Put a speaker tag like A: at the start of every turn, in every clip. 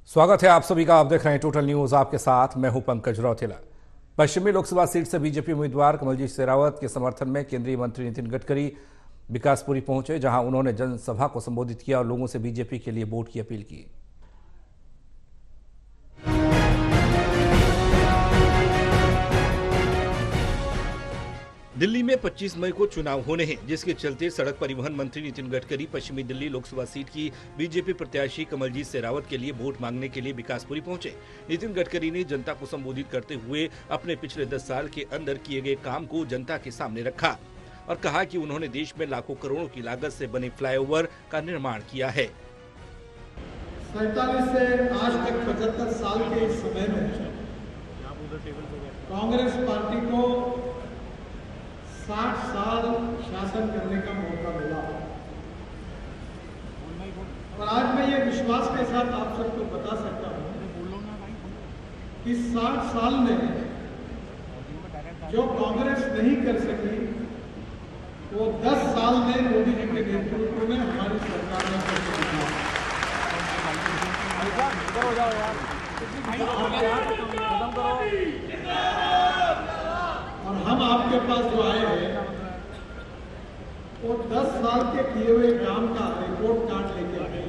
A: स्वागत है आप सभी का। आप देख रहे हैं टोटल न्यूज, आपके साथ मैं हूं पंकज रौतेला। पश्चिमी लोकसभा सीट से बीजेपी उम्मीदवार कमलजीत शेरावत के समर्थन में केंद्रीय मंत्री नितिन गडकरी विकासपुरी पहुंचे, जहां उन्होंने जनसभा को संबोधित किया और लोगों से बीजेपी के लिए वोट की अपील की।
B: दिल्ली में 25 मई को चुनाव होने हैं, जिसके चलते सड़क परिवहन मंत्री नितिन गडकरी पश्चिमी दिल्ली लोकसभा सीट की बीजेपी प्रत्याशी कमलजीत शेरावत के लिए वोट मांगने के लिए विकासपुरी पहुंचे। नितिन गडकरी ने जनता को संबोधित करते हुए अपने पिछले 10 साल के अंदर किए गए काम को जनता के सामने रखा और कहा कि उन्होंने देश में लाखों करोड़ों की लागत से बने फ्लाईओवर का निर्माण किया है।
C: 47 से आज तक 75 साल के इस समय में कांग्रेस पार्टी को 60 साल शासन करने का मौका मिला और आज मैं ये विश्वास के साथ आप सबको बता सकता हूं कि 60 साल में जो कांग्रेस नहीं कर सकी वो 10 साल में मोदी जी के नेतृत्व में हमारी सरकार ने कर दिया। और हम आपके पास जो आए हैं वो 10 साल के किए हुए काम का रिपोर्ट कार्ड लेके आए।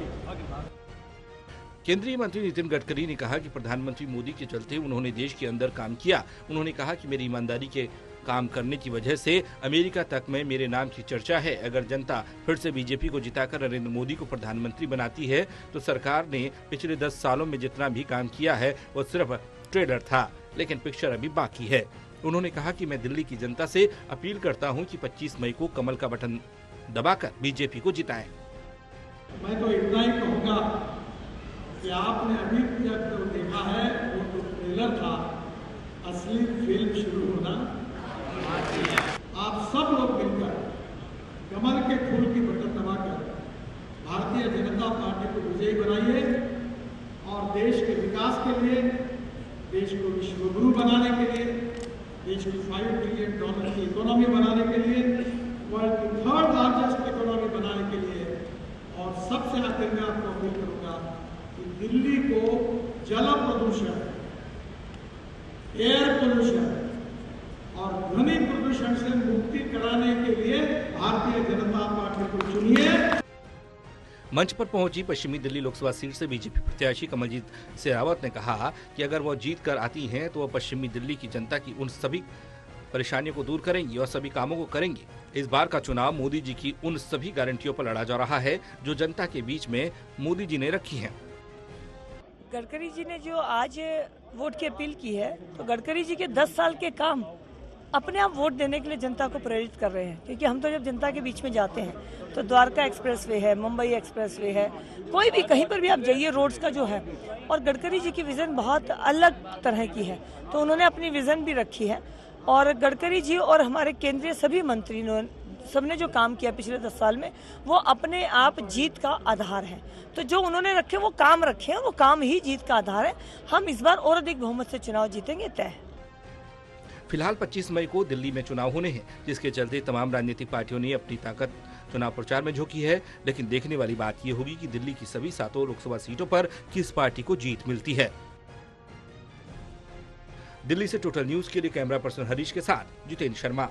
B: केंद्रीय मंत्री नितिन गडकरी ने कहा कि प्रधानमंत्री मोदी के चलते उन्होंने देश के अंदर काम किया। उन्होंने कहा कि मेरी ईमानदारी के काम करने की वजह से अमेरिका तक में मेरे नाम की चर्चा है। अगर जनता फिर से बीजेपी को जिताकर नरेंद्र मोदी को प्रधानमंत्री बनाती है तो सरकार ने पिछले 10 सालों में जितना भी काम किया है वो सिर्फ ट्रेलर था, लेकिन पिक्चर अभी बाकी है। उन्होंने कहा कि मैं दिल्ली की जनता से अपील करता हूं कि 25 मई को कमल का बटन दबाकर बीजेपी को जिताएं।
C: मैं तो इतना ही कहूंगा कि आपने अभी तक जो देखा है वो तो ट्रेलर था, असली फिल्म शुरू होना। आप सब लोग मिलकर कमल के फूल की बटन दबाकर भारतीय जनता पार्टी को विजयी बनाइए और देश के विकास के लिए, देश को विश्वगुरु बनाने के लिए, देश की $5 ट्रिलियन की इकोनॉमी बनाने के लिए, वर्ल्ड की 3rd लार्जेस्ट इकोनॉमी बनाने के लिए, और सबसे आखिर में आपको अपील करूंगा कि दिल्ली को जल प्रदूषण, एयर पोल्यूशन और ध्वनि प्रदूषण से मुक्ति कराने के लिए भारतीय जनता पार्टी को चुनिए।
B: मंच पर पहुंची पश्चिमी दिल्ली लोकसभा सीट से बीजेपी प्रत्याशी कमलजीत शेरावत ने कहा कि अगर वो जीत कर आती हैं तो वह पश्चिमी दिल्ली की जनता की उन सभी परेशानियों को दूर करेंगी और सभी कामों को करेंगी। इस बार का चुनाव मोदी जी की उन सभी गारंटियों पर लड़ा जा रहा है जो जनता के बीच में मोदी जी ने रखी हैं।
D: गडकरी जी ने जो आज वोट की अपील की है, तो गडकरी जी के 10 साल के काम अपने आप वोट देने के लिए जनता को प्रेरित कर रहे हैं। क्योंकि हम तो जब जनता के बीच में जाते हैं तो द्वारका एक्सप्रेसवे है, मुंबई एक्सप्रेसवे है, कोई भी कहीं पर भी आप जाइए, रोड्स का जो है, और गडकरी जी की विजन बहुत अलग तरह की है, तो उन्होंने अपनी विजन भी रखी है। और गडकरी जी और हमारे केंद्रीय सभी मंत्री सबने जो काम किया पिछले 10 साल में, वो अपने आप जीत का आधार है। तो जो उन्होंने रखे वो काम रखे हैं, वो काम ही जीत का आधार है। हम इस बार और अधिक बहुमत से चुनाव जीतेंगे, तय है।
B: फिलहाल 25 मई को दिल्ली में चुनाव होने हैं, जिसके चलते तमाम राजनीतिक पार्टियों ने अपनी ताकत चुनाव प्रचार में झोंकी है। लेकिन देखने वाली बात यह होगी कि दिल्ली की सभी 7 लोकसभा सीटों पर किस पार्टी को जीत मिलती है। दिल्ली से टोटल न्यूज के लिए कैमरा पर्सन हरीश के साथ जितेंद्र शर्मा।